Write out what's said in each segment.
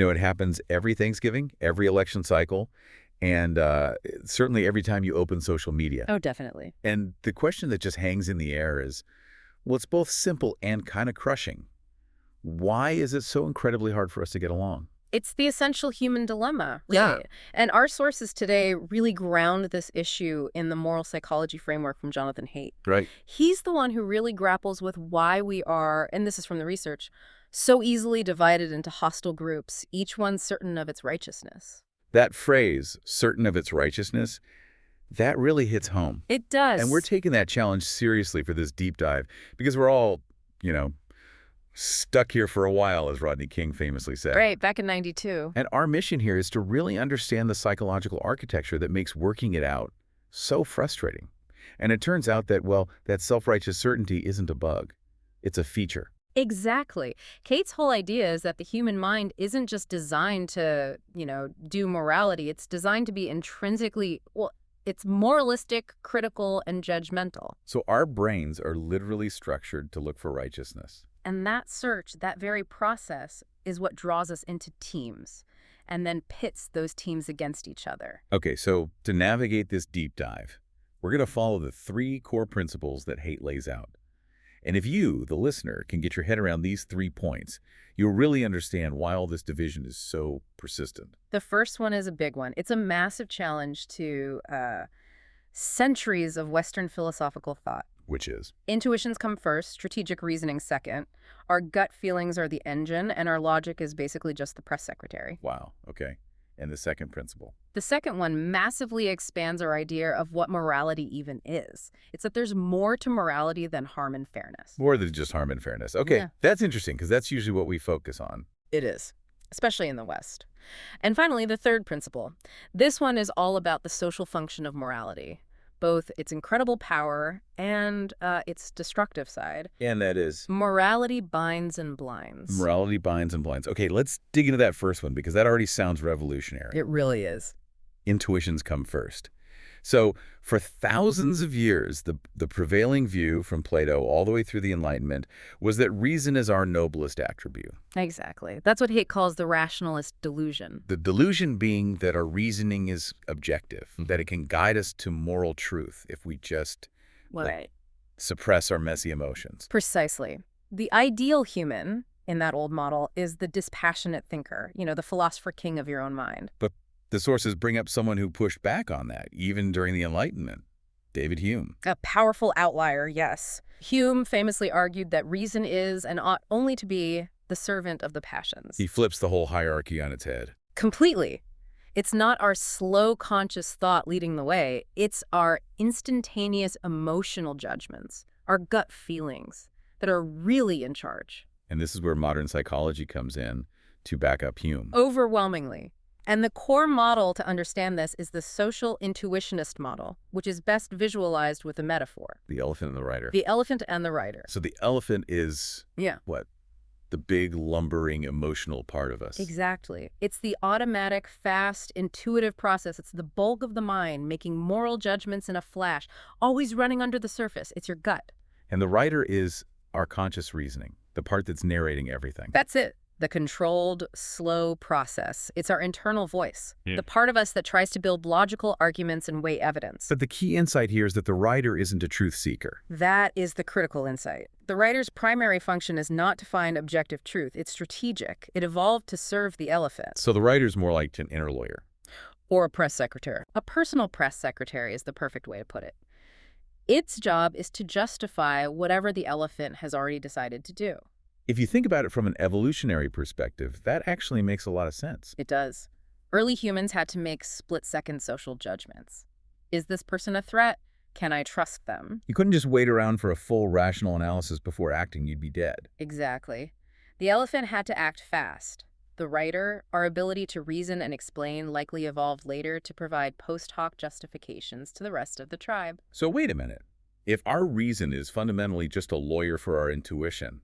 It happens every Thanksgiving, every election cycle, and certainly every time you open social media. Oh, definitely. And the question that just hangs in the air is, well, it's both simple and kind of crushing. Why is it so incredibly hard for us to get along? It's the essential human dilemma, Yeah. really. And our sources today really ground this issue in the moral psychology framework from Jonathan Haidt. Right. He's the one who really grapples with why we are, and this is from the research, so easily divided into hostile groups, each one certain of its righteousness. That phrase, certain of its righteousness, that really hits home. It does. And we're taking that challenge seriously for this deep dive because we're all, you know, stuck here for a while, as Rodney King famously said. Right, back in '92. And our mission here is to really understand the psychological architecture that makes working it out so frustrating. And it turns out that, well, that self-righteous certainty isn't a bug. It's a feature. Exactly. Kate's whole idea is that the human mind isn't just designed to, do morality. It's designed to be intrinsically, well, it's moralistic, critical, and judgmental. So our brains are literally structured to look for righteousness. And that search, that very process, is what draws us into teams and then pits those teams against each other. Okay, so to navigate this deep dive, we're going to follow the 3 core principles that Haidt lays out. And if you, the listener, can get your head around these 3 points, you'll really understand why all this division is so persistent. The first one is a big one. It's a massive challenge to centuries of Western philosophical thought. Which is? Intuitions come first, strategic reasoning second. Our gut feelings are the engine, and our logic is basically just the press secretary. Wow, okay. And the second principle? The second one massively expands our idea of what morality even is. It's that there's more to morality than harm and fairness. More than just harm and fairness. Okay, Yeah. That's interesting because that's usually what we focus on. It is, especially in the West. And finally, the third principle. This one is all about the social function of morality, both its incredible power and its destructive side. And that is? Morality binds and blinds. Morality binds and blinds. Okay, let's dig into that first one because that already sounds revolutionary. It really is. Intuitions come first. So for thousands of years, the prevailing view from Plato all the way through the Enlightenment was that reason is our noblest attribute. Exactly. That's what Haidt calls the rationalist delusion. The delusion being that our reasoning is objective, that it can guide us to moral truth if we just suppress our messy emotions. Precisely. The ideal human in that old model is the dispassionate thinker, the philosopher king of your own mind. But the sources bring up someone who pushed back on that, even during the Enlightenment, David Hume. A powerful outlier, yes. Hume famously argued that reason is and ought only to be the servant of the passions. He flips the whole hierarchy on its head. Completely. It's not our slow, conscious thought leading the way. It's our instantaneous emotional judgments, our gut feelings that are really in charge. And this is where modern psychology comes in to back up Hume. Overwhelmingly. And the core model to understand this is the social intuitionist model, which is best visualized with a metaphor. The elephant and the rider. The elephant and the rider. So the elephant is, Yeah. what? The big, lumbering, emotional part of us. Exactly. It's the automatic, fast, intuitive process. It's the bulk of the mind, making moral judgments in a flash, always running under the surface. It's your gut. And the rider is our conscious reasoning, the part that's narrating everything. That's it. The controlled, slow process. It's our internal voice, the part of us that tries to build logical arguments and weigh evidence. But the key insight here is that the rider isn't a truth seeker. That is the critical insight. The writer's primary function is not to find objective truth. It's strategic. It evolved to serve the elephant. So the rider's more like an inner lawyer. Or a press secretary. A personal press secretary is the perfect way to put it. Its job is to justify whatever the elephant has already decided to do. If you think about it from an evolutionary perspective, that actually makes a lot of sense. It does. Early humans had to make split-second social judgments. Is this person a threat? Can I trust them? You couldn't just wait around for a full rational analysis before acting. You'd be dead. Exactly. The elephant had to act fast. The rider, our ability to reason and explain, likely evolved later to provide post hoc justifications to the rest of the tribe. So wait a minute. If our reason is fundamentally just a lawyer for our intuition,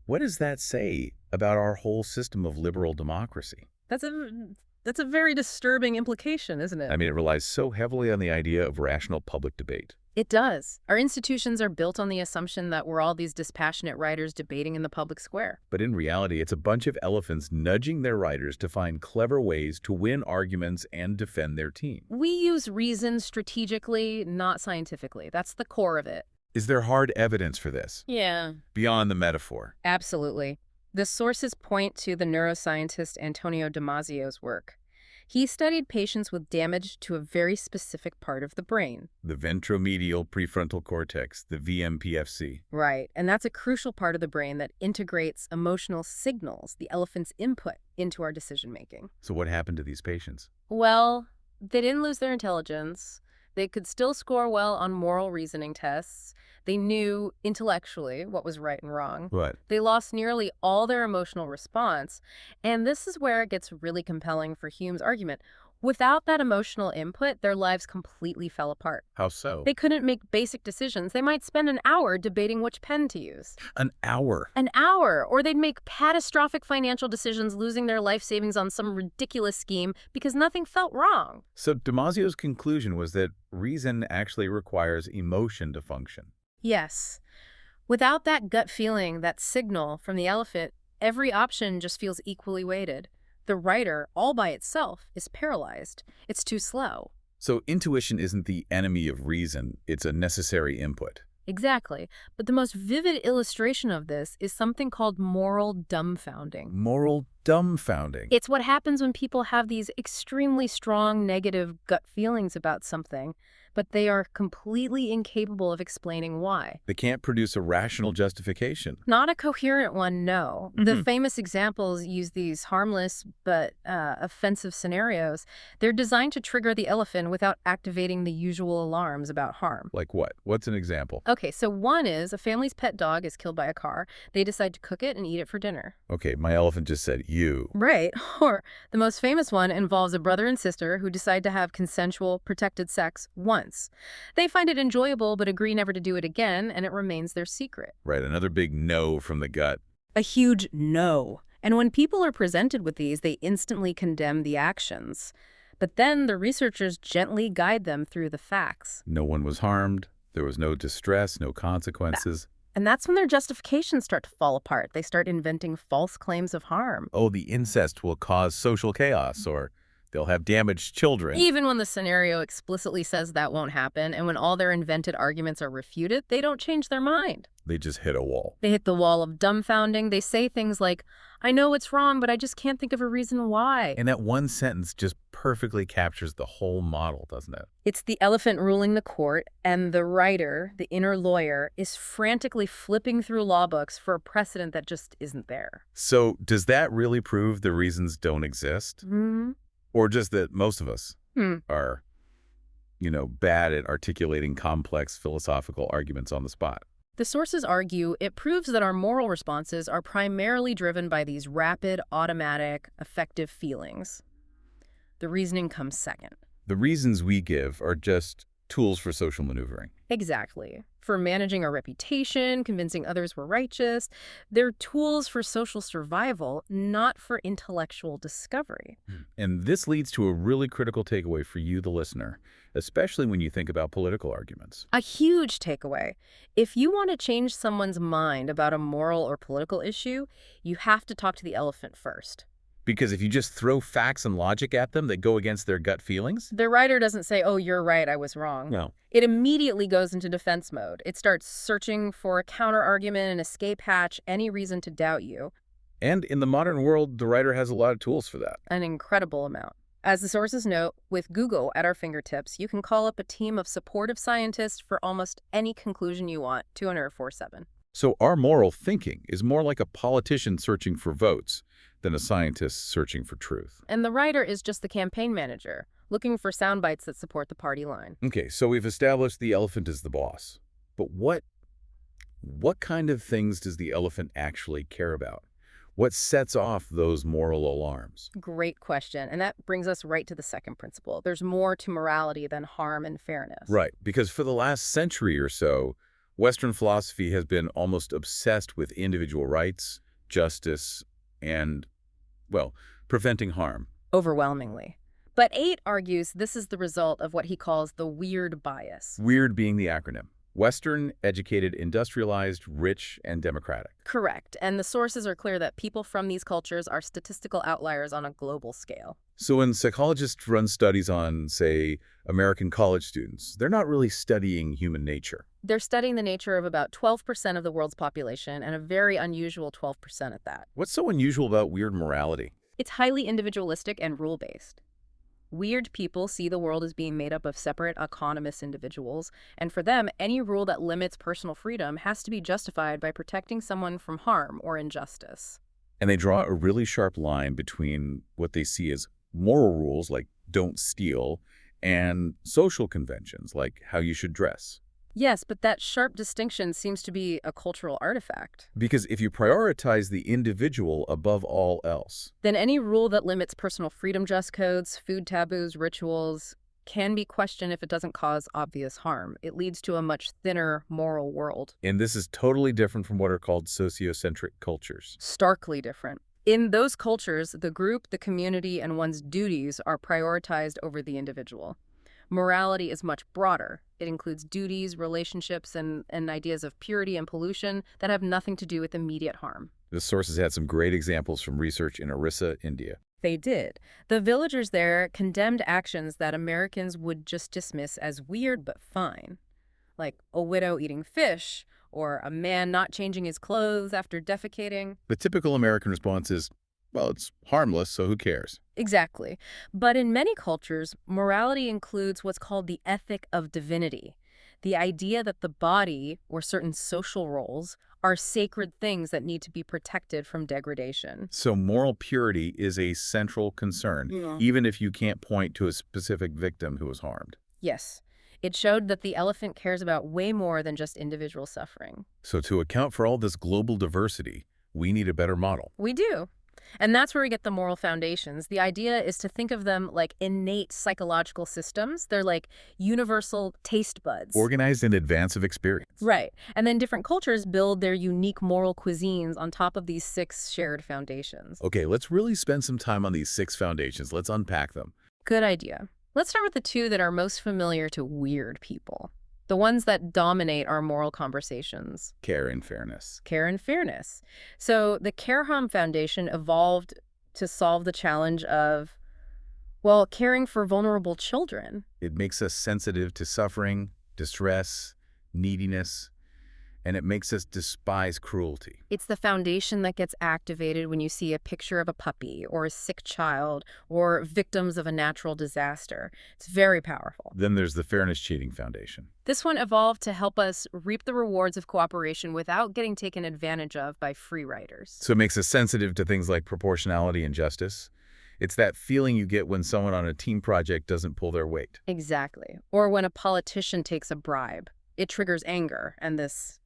what does that say about our whole system of liberal democracy? That's a very disturbing implication, isn't it? I mean, it relies so heavily on the idea of rational public debate. It does. Our institutions are built on the assumption that we're all these dispassionate writers debating in the public square. But in reality, it's a bunch of elephants nudging their riders to find clever ways to win arguments and defend their team. We use reason strategically, not scientifically. That's the core of it. Is there hard evidence for this, Yeah. beyond the metaphor? Absolutely. The sources point to the neuroscientist Antonio Damasio's work. He studied patients with damage to a very specific part of the brain. The ventromedial prefrontal cortex, the VMPFC. Right, and that's a crucial part of the brain that integrates emotional signals, the elephant's input, into our decision-making. So what happened to these patients? Well, they didn't lose their intelligence. They could still score well on moral reasoning tests. They knew intellectually what was right and wrong. What? They lost nearly all their emotional response. And this is where it gets really compelling for Hume's argument. Without that emotional input, their lives completely fell apart. How so? They couldn't make basic decisions. They might spend an hour debating which pen to use. An hour. An hour! Or they'd make catastrophic financial decisions, losing their life savings on some ridiculous scheme because nothing felt wrong. So Damasio's conclusion was that reason actually requires emotion to function. Yes. Without that gut feeling, that signal from the elephant, every option just feels equally weighted. The writer, all by itself, is paralyzed. It's too slow. So intuition isn't the enemy of reason, it's a necessary input. Exactly. But the most vivid illustration of this is something called moral dumbfounding. Moral dumbfounding. It's what happens when people have these extremely strong negative gut feelings about something, but they are completely incapable of explaining why. They can't produce a rational justification. Not a coherent one, no. The famous examples use these harmless but offensive scenarios. They're designed to trigger the elephant without activating the usual alarms about harm. Like what? What's an example? Okay, so one is a family's pet dog is killed by a car. They decide to cook it and eat it for dinner. Okay, my elephant just said you. Right. Or the most famous one involves a brother and sister who decide to have consensual, protected sex once. They find it enjoyable but agree never to do it again, and it remains their secret. Right, another big no from the gut. A huge no. And when people are presented with these, they instantly condemn the actions. But then the researchers gently guide them through the facts. No one was harmed. There was no distress, no consequences. And that's when their justifications start to fall apart. They start inventing false claims of harm. Oh, the incest will cause social chaos, or they'll have damaged children. Even when the scenario explicitly says that won't happen, and when all their invented arguments are refuted, they don't change their mind. They just hit a wall. They hit the wall of dumbfounding. They say things like, I know it's wrong, but I just can't think of a reason why. And that one sentence just perfectly captures the whole model, doesn't it? It's the elephant ruling the court, and the writer, the inner lawyer, is frantically flipping through law books for a precedent that just isn't there. So does that really prove the reasons don't exist? Or just that most of us are, bad at articulating complex philosophical arguments on the spot? The sources argue it proves that our moral responses are primarily driven by these rapid, automatic, affective feelings. The reasoning comes second. The reasons we give are just tools for social maneuvering. Exactly. For managing our reputation, convincing others we're righteous. They're tools for social survival, not for intellectual discovery. And this leads to a really critical takeaway for you, the listener, especially when you think about political arguments. A huge takeaway. If you want to change someone's mind about a moral or political issue, you have to talk to the elephant first. Because if you just throw facts and logic at them that go against their gut feelings... The writer doesn't say, oh, you're right, I was wrong. No. It immediately goes into defense mode. It starts searching for a counter-argument, an escape hatch, any reason to doubt you. And in the modern world, the writer has a lot of tools for that. An incredible amount. As the sources note, with Google at our fingertips, you can call up a team of supportive scientists for almost any conclusion you want, 24/7. So our moral thinking is more like a politician searching for votes than a scientist searching for truth. And the writer is just the campaign manager, looking for sound bites that support the party line. Okay, so we've established the elephant is the boss. But what kind of things does the elephant actually care about? What sets off those moral alarms? Great question. And that brings us right to the second principle. There's more to morality than harm and fairness. Right, because for the last century or so, Western philosophy has been almost obsessed with individual rights, justice, and, well, preventing harm. Overwhelmingly. But Haidt argues this is the result of what he calls the weird bias. Weird being the acronym. Western, educated, industrialized, rich, and democratic. Correct, and the sources are clear that people from these cultures are statistical outliers on a global scale. So when psychologists run studies on, say, American college students, they're not really studying human nature. They're studying the nature of about 12% of the world's population, and a very unusual 12% at that. What's so unusual about weird morality? It's highly individualistic and rule-based. Weird people see the world as being made up of separate, autonomous individuals, and for them, any rule that limits personal freedom has to be justified by protecting someone from harm or injustice. And they draw a really sharp line between what they see as moral rules, like don't steal, and social conventions, like how you should dress. Yes, but that sharp distinction seems to be a cultural artifact. Because if you prioritize the individual above all else, Then any rule that limits personal freedom, dress codes, food taboos, rituals, can be questioned if it doesn't cause obvious harm. It leads to a much thinner moral world. and this is totally different from what are called sociocentric cultures. Starkly different. In those cultures, the group, the community, and one's duties are prioritized over the individual. Morality is much broader. It includes duties, relationships, and ideas of purity and pollution that have nothing to do with immediate harm. The sources had some great examples from research in Orissa, India. They did. The villagers there condemned actions that Americans would just dismiss as weird but fine, like a widow eating fish or a man not changing his clothes after defecating. The typical American response is, well, it's harmless, so who cares? Exactly. But in many cultures, morality includes what's called the ethic of divinity, the idea that the body or certain social roles are sacred things that need to be protected from degradation. So moral purity is a central concern, even if you can't point to a specific victim who was harmed. Yes. It showed that the elephant cares about way more than just individual suffering. So to account for all this global diversity, we need a better model. We do. And that's where we get the moral foundations. The idea is to think of them like innate psychological systems. They're like universal taste buds. Organized in advance of experience. Right. And then different cultures build their unique moral cuisines on top of these 6 shared foundations. Okay, let's really spend some time on these 6 foundations. Let's unpack them. Good idea. Let's start with the 2 that are most familiar to weird people. The ones that dominate our moral conversations. Care and fairness. Care and fairness. So the Care Harm Foundation evolved to solve the challenge of, well, caring for vulnerable children. It makes us sensitive to suffering, distress, neediness, and it makes us despise cruelty. It's the foundation that gets activated when you see a picture of a puppy or a sick child or victims of a natural disaster. It's very powerful. Then there's the Fairness Cheating Foundation. This one evolved to help us reap the rewards of cooperation without getting taken advantage of by free riders. So it makes us sensitive to things like proportionality and justice. It's that feeling you get when someone on a team project doesn't pull their weight. Exactly. Or when a politician takes a bribe. It triggers anger and this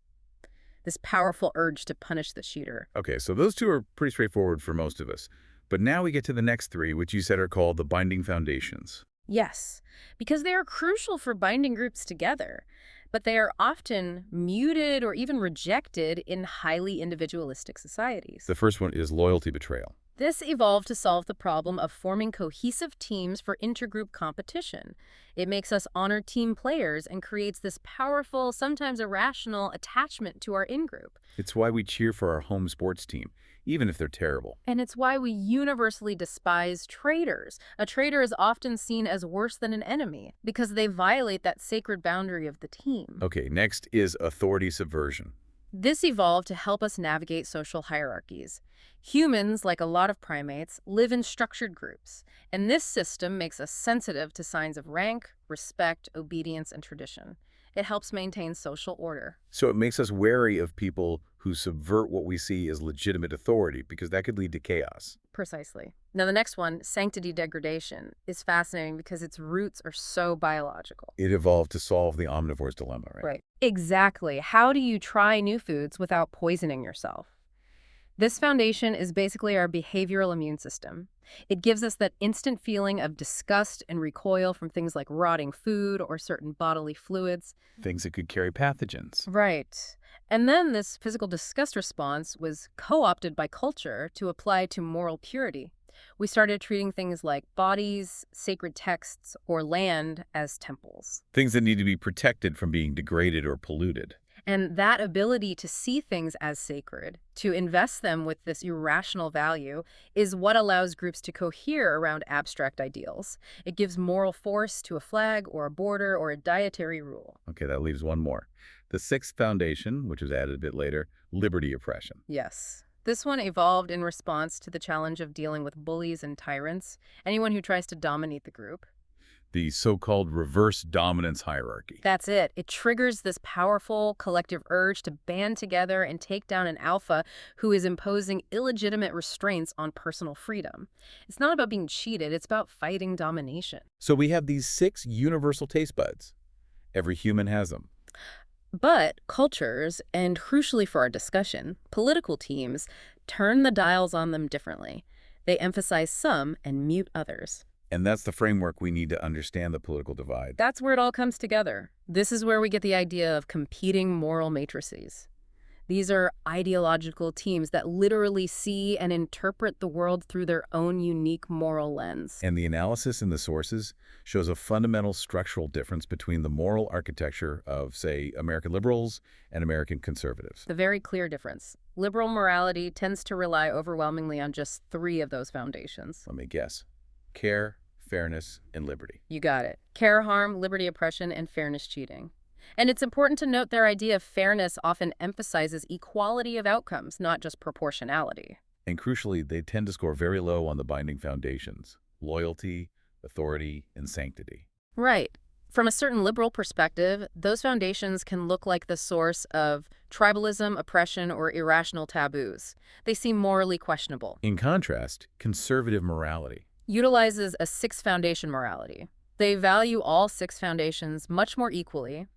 powerful urge to punish the cheater. Okay, so those 2 are pretty straightforward for most of us. But now we get to the next 3, which you said are called the binding foundations. Yes, because they are crucial for binding groups together, but they are often muted or even rejected in highly individualistic societies. The first one is loyalty betrayal. This evolved to solve the problem of forming cohesive teams for intergroup competition. It makes us honor team players and creates this powerful, sometimes irrational attachment to our in-group. It's why we cheer for our home sports team, even if they're terrible. And it's why we universally despise traitors. A traitor is often seen as worse than an enemy because they violate that sacred boundary of the team. Okay, next is authority subversion. This evolved to help us navigate social hierarchies. Humans, like a lot of primates, live in structured groups, and this system makes us sensitive to signs of rank, respect, obedience, and tradition. It helps maintain social order. So it makes us wary of people who subvert what we see as legitimate authority, because that could lead to chaos. Precisely. Now, the next one, sanctity degradation, is fascinating because its roots are so biological. It evolved to solve the omnivore's dilemma, right? Right. Exactly. How do you try new foods without poisoning yourself? This foundation is basically our behavioral immune system. It gives us that instant feeling of disgust and recoil from things like rotting food or certain bodily fluids. Things that could carry pathogens. Right. And then this physical disgust response was co-opted by culture to apply to moral purity. We started treating things like bodies, sacred texts, or land as temples. Things that need to be protected from being degraded or polluted. And that ability to see things as sacred, to invest them with this irrational value, is what allows groups to cohere around abstract ideals. It gives moral force to a flag or a border or a dietary rule. Okay, that leaves one more. The sixth foundation, which was added a bit later, liberty oppression. Yes. This one evolved in response to the challenge of dealing with bullies and tyrants, anyone who tries to dominate the group. The so-called reverse dominance hierarchy. That's it. It triggers this powerful collective urge to band together and take down an alpha who is imposing illegitimate restraints on personal freedom. It's not about being cheated, it's about fighting domination. So we have these 6 universal taste buds. Every human has them. But cultures, and crucially for our discussion, political teams, turn the dials on them differently. They emphasize some and mute others. And that's the framework we need to understand the political divide. That's where it all comes together. This is where we get the idea of competing moral matrices. These are ideological teams that literally see and interpret the world through their own unique moral lens. And the analysis in the sources shows a fundamental structural difference between the moral architecture of, say, American liberals and American conservatives. The very clear difference. Liberal morality tends to rely overwhelmingly on just 3 of those foundations. Let me guess. Care, fairness, and liberty. You got it. Care, harm, liberty, oppression, and fairness, cheating. And it's important to note their idea of fairness often emphasizes equality of outcomes, not just proportionality. And crucially, they tend to score very low on the binding foundations: loyalty, authority, and sanctity. Right. From a certain liberal perspective, those foundations can look like the source of tribalism, oppression, or irrational taboos. They seem morally questionable. In contrast, conservative morality Utilizes a 6 foundation morality. They value all 6 foundations much more equally.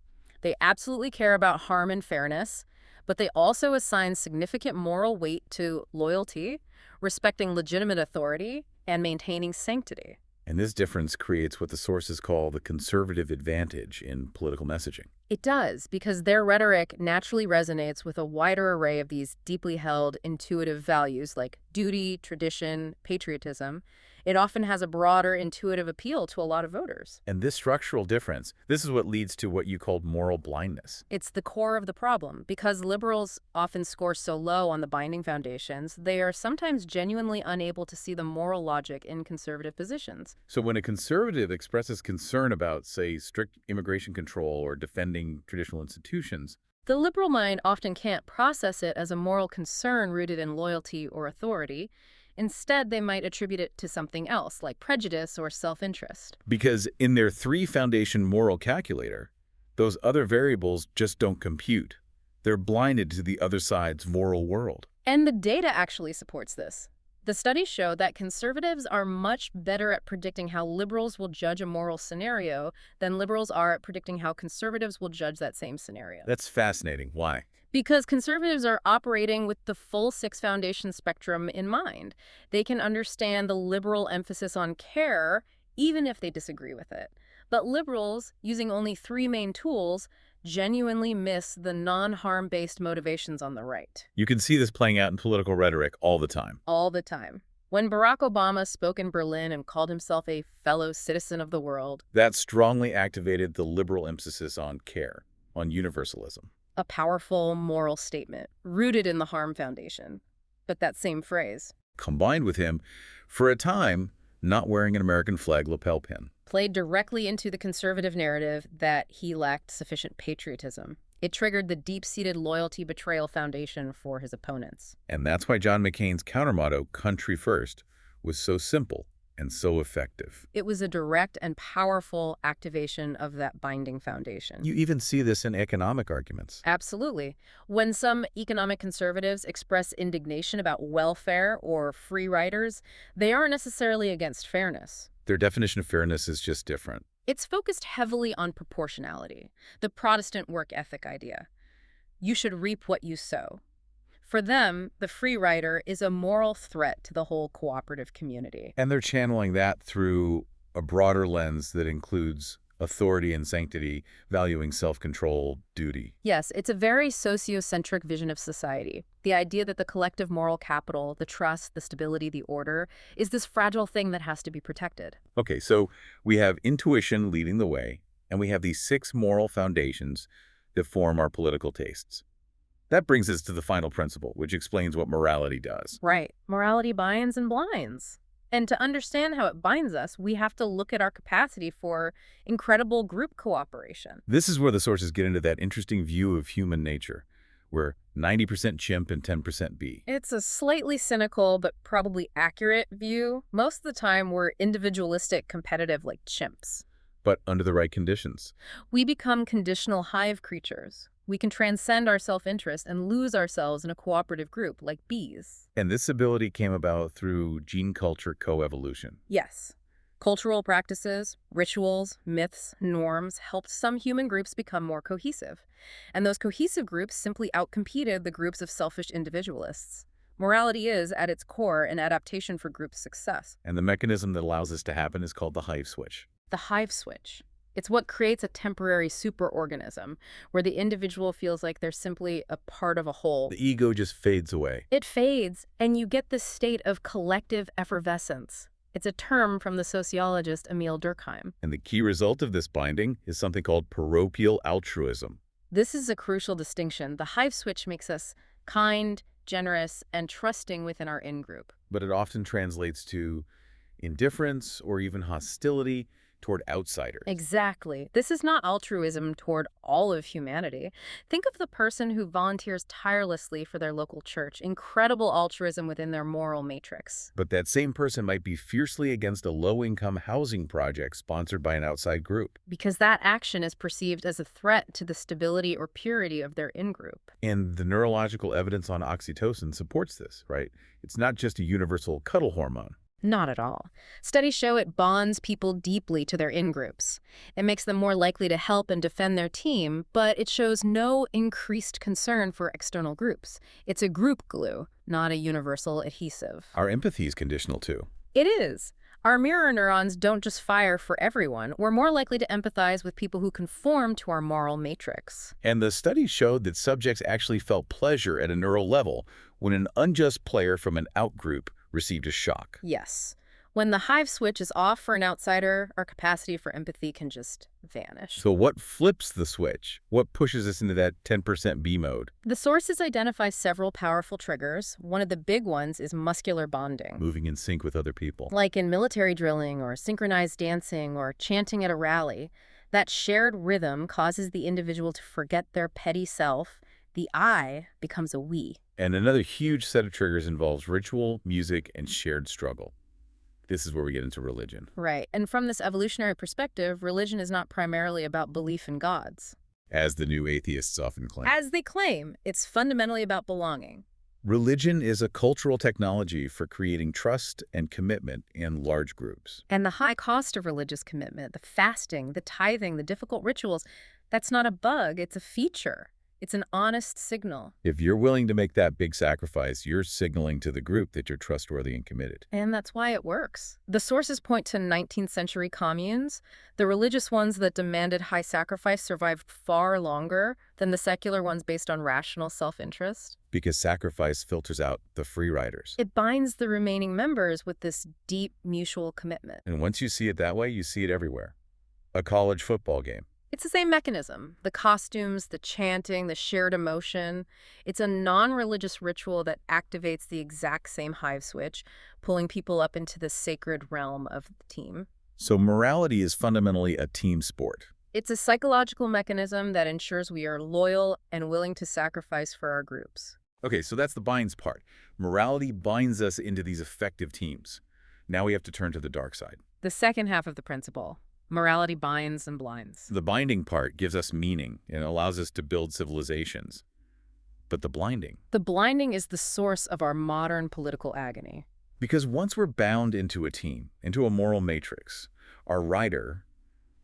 They absolutely care about harm and fairness, but they also assign significant moral weight to loyalty, respecting legitimate authority, and maintaining sanctity. And this difference creates what the sources call the conservative advantage in political messaging. It does, because their rhetoric naturally resonates with a wider array of these deeply held intuitive values like duty, tradition, patriotism. It often has a broader intuitive appeal to a lot of voters. And this structural difference, this is what leads to what you called moral blindness. It's the core of the problem. Because liberals often score so low on the binding foundations, they are sometimes genuinely unable to see the moral logic in conservative positions. So when a conservative expresses concern about, say, strict immigration control or defending traditional institutions, the liberal mind often can't process it as a moral concern rooted in loyalty or authority. Instead, they might attribute it to something else, like prejudice or self-interest. because in their 3 foundation moral calculator, those other variables just don't compute. They're blinded to the other side's moral world. And the data actually supports this. The studies show that conservatives are much better at predicting how liberals will judge a moral scenario than liberals are at predicting how conservatives will judge that same scenario. That's fascinating. Why? Because conservatives are operating with the full 6 foundation spectrum in mind. They can understand the liberal emphasis on care, even if they disagree with it. But liberals, using only 3 main tools, genuinely miss the non-harm-based motivations on the right. You can see this playing out in political rhetoric all the time. All the time. When Barack Obama spoke in Berlin and called himself a fellow citizen of the world, That strongly activated the liberal emphasis on care, on universalism. a powerful moral statement rooted in the harm foundation. But that same phrase Combined with him, for a time, not wearing an American flag lapel pin. played directly into the conservative narrative that he lacked sufficient patriotism. It triggered the deep-seated loyalty betrayal foundation for his opponents. And that's why John McCain's countermotto, Country First, was so simple and so effective. It was a direct and powerful activation of that binding foundation. You even see this in economic arguments. Absolutely. When some economic conservatives express indignation about welfare or free riders, they aren't necessarily against fairness. Their definition of fairness is just different. It's focused heavily on proportionality, the Protestant work ethic idea. You should reap what you sow. For them, the free rider is a moral threat to the whole cooperative community. And they're channeling that through a broader lens that includes authority and sanctity, valuing self-control, duty. Yes, it's a very sociocentric vision of society. The idea that the collective moral capital, the trust, the stability, the order, is this fragile thing that has to be protected. Okay, so we have intuition leading the way, and we have these 6 moral foundations that form our political tastes. That brings us to the final principle, which explains what morality does. Right. Morality binds and blinds. And to understand how it binds us, we have to look at our capacity for incredible group cooperation. This is where the sources get into that interesting view of human nature. We're 90% chimp and 10% bee. It's a slightly cynical but probably accurate view. Most of the time, we're individualistic, competitive like chimps. But under the right conditions. We become conditional hive creatures. We can transcend our self-interest and lose ourselves in a cooperative group like bees. And this ability came about through gene-culture coevolution. Yes. Cultural practices, rituals, myths, norms helped some human groups become more cohesive. And those cohesive groups simply outcompeted the groups of selfish individualists. Morality is, at its core, an adaptation for group success. And the mechanism that allows this to happen is called the hive switch. The hive switch. It's what creates a temporary superorganism, where the individual feels like they're simply a part of a whole. The ego just fades away. It fades, and you get this state of collective effervescence. It's a term from the sociologist Emil Durkheim. And the key result of this binding is something called parochial altruism. This is a crucial distinction. The hive switch makes us kind, generous, and trusting within our in-group. But it often translates to indifference or even hostility toward outsiders. Exactly. This is not altruism toward all of humanity. Think of the person who volunteers tirelessly for their local church. Incredible altruism within their moral matrix. But that same person might be fiercely against a low-income housing project sponsored by an outside group. Because that action is perceived as a threat to the stability or purity of their in-group. And the neurological evidence on oxytocin supports this, right? It's not just a universal cuddle hormone. Not at all. Studies show it bonds people deeply to their in-groups. It makes them more likely to help and defend their team, but it shows no increased concern for external groups. It's a group glue, not a universal adhesive. Our empathy is conditional too. It is. Our mirror neurons don't just fire for everyone. We're more likely to empathize with people who conform to our moral matrix. And the studies showed that subjects actually felt pleasure at a neural level when an unjust player from an outgroup received a shock. Yes. When the hive switch is off for an outsider, our capacity for empathy can just vanish. So what flips the switch? What pushes us into that 10% B mode? The sources identify several powerful triggers. One of the big ones is muscular bonding. Moving in sync with other people. Like in military drilling or synchronized dancing or chanting at a rally, that shared rhythm causes the individual to forget their petty self. The I becomes a we. And another huge set of triggers involves ritual, music, and shared struggle. This is where we get into religion. Right. And from this evolutionary perspective, religion is not primarily about belief in gods. As the new atheists often claim. As they claim, it's fundamentally about belonging. Religion is a cultural technology for creating trust and commitment in large groups. And the high cost of religious commitment, the fasting, the tithing, the difficult rituals, that's not a bug, it's a feature. It's an honest signal. If you're willing to make that big sacrifice, you're signaling to the group that you're trustworthy and committed. And that's why it works. The sources point to 19th century communes. The religious ones that demanded high sacrifice survived far longer than the secular ones based on rational self-interest. Because sacrifice filters out the free riders. It binds the remaining members with this deep mutual commitment. And once you see it that way, you see it everywhere. A college football game. It's the same mechanism. The costumes, the chanting, the shared emotion. It's a non-religious ritual that activates the exact same hive switch, pulling people up into the sacred realm of the team. So morality is fundamentally a team sport. It's a psychological mechanism that ensures we are loyal and willing to sacrifice for our groups. Okay, so that's the binds part. Morality binds us into these effective teams. Now we have to turn to the dark side. The second half of the principle. Morality binds and blinds. The binding part gives us meaning and allows us to build civilizations. But the blinding? The blinding is the source of our modern political agony. Because once we're bound into a team, into a moral matrix, our rider,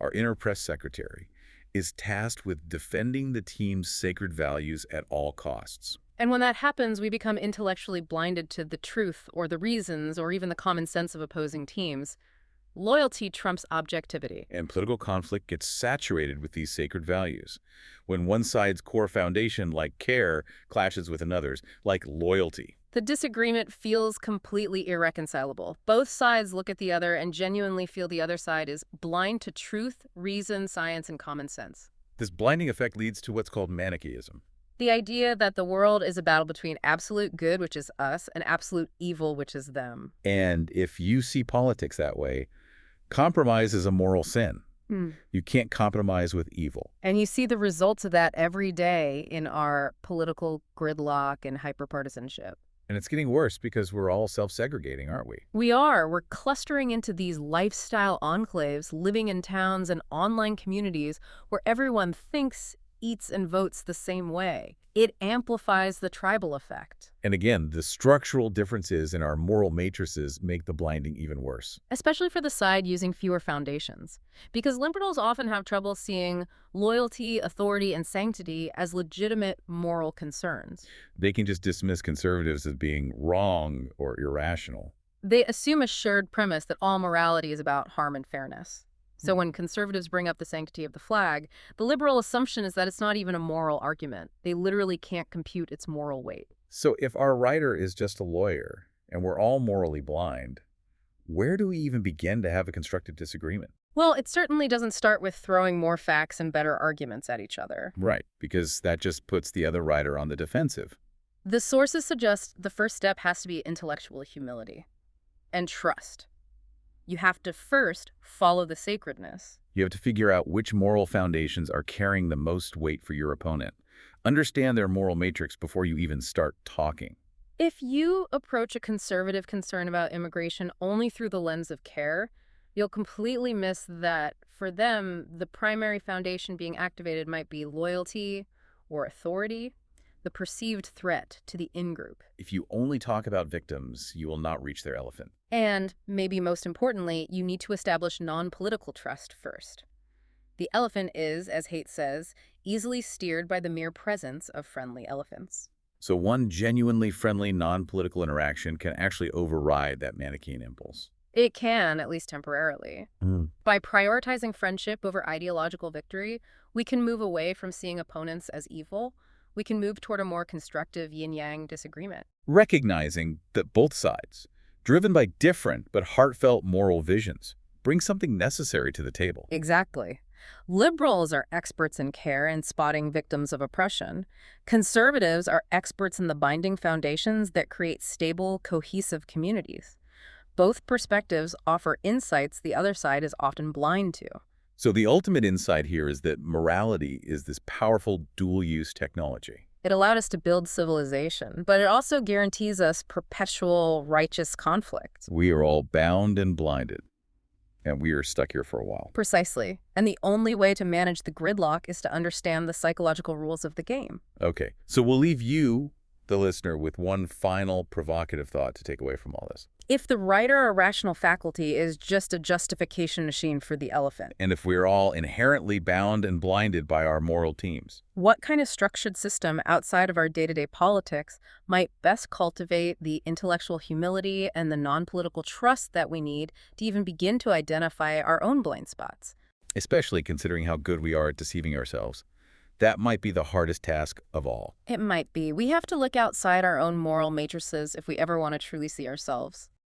our inner press secretary, is tasked with defending the team's sacred values at all costs. And when that happens, we become intellectually blinded to the truth or the reasons or even the common sense of opposing teams. Loyalty trumps objectivity. And political conflict gets saturated with these sacred values. When one side's core foundation, like care, clashes with another's, like loyalty. The disagreement feels completely irreconcilable. Both sides look at the other and genuinely feel the other side is blind to truth, reason, science, and common sense. This blinding effect leads to what's called Manichaeism. The idea that the world is a battle between absolute good, which is us, and absolute evil, which is them. And if you see politics that way, compromise is a moral sin. You can't compromise with evil. And you see the results of that every day in our political gridlock and hyperpartisanship. And it's getting worse because we're all self-segregating, aren't we? We are. We're clustering into these lifestyle enclaves, living in towns and online communities where everyone thinks, eats, and votes the same way. It amplifies the tribal effect. And again, the structural differences in our moral matrices make the blinding even worse. Especially for the side using fewer foundations. Because liberals often have trouble seeing loyalty, authority, and sanctity as legitimate moral concerns. They can just dismiss conservatives as being wrong or irrational. They assume a shared premise that all morality is about harm and fairness. So when conservatives bring up the sanctity of the flag, the liberal assumption is that it's not even a moral argument. They literally can't compute its moral weight. So if our writer is just a lawyer and we're all morally blind, where do we even begin to have a constructive disagreement? Well, it certainly doesn't start with throwing more facts and better arguments at each other. Right, because that just puts the other writer on the defensive. The sources suggest the first step has to be intellectual humility and trust. You have to first follow the sacredness. You have to figure out which moral foundations are carrying the most weight for your opponent. Understand their moral matrix before you even start talking. If you approach a conservative concern about immigration only through the lens of care, you'll completely miss that for them, the primary foundation being activated might be loyalty or authority, the perceived threat to the in-group. If you only talk about victims, you will not reach their elephant. And, maybe most importantly, you need to establish non-political trust first. The elephant is, as Haidt says, easily steered by the mere presence of friendly elephants. So one genuinely friendly, non-political interaction can actually override that Manichaean impulse. It can, at least temporarily. By prioritizing friendship over ideological victory, we can move away from seeing opponents as evil. We can move toward a more constructive yin-yang disagreement. Recognizing that both sides, driven by different but heartfelt moral visions, bring something necessary to the table. Exactly. Liberals are experts in care and spotting victims of oppression. Conservatives are experts in the binding foundations that create stable, cohesive communities. Both perspectives offer insights the other side is often blind to. So the ultimate insight here is that morality is this powerful dual-use technology. It allowed us to build civilization, but it also guarantees us perpetual righteous conflict. We are all bound and blinded, and we are stuck here for a while. Precisely. And the only way to manage the gridlock is to understand the psychological rules of the game. Okay, so we'll leave you, the listener, with one final provocative thought to take away from all this. If the writer or rational faculty is just a justification machine for the elephant, And if we're all inherently bound and blinded by our moral teams, what kind of structured system outside of our day-to-day politics might best cultivate the intellectual humility and the non-political trust that we need to even begin to identify our own blind spots? especially considering how good we are at deceiving ourselves, that might be the hardest task of all. It might be. We have to look outside our own moral matrices if we ever want to truly see ourselves.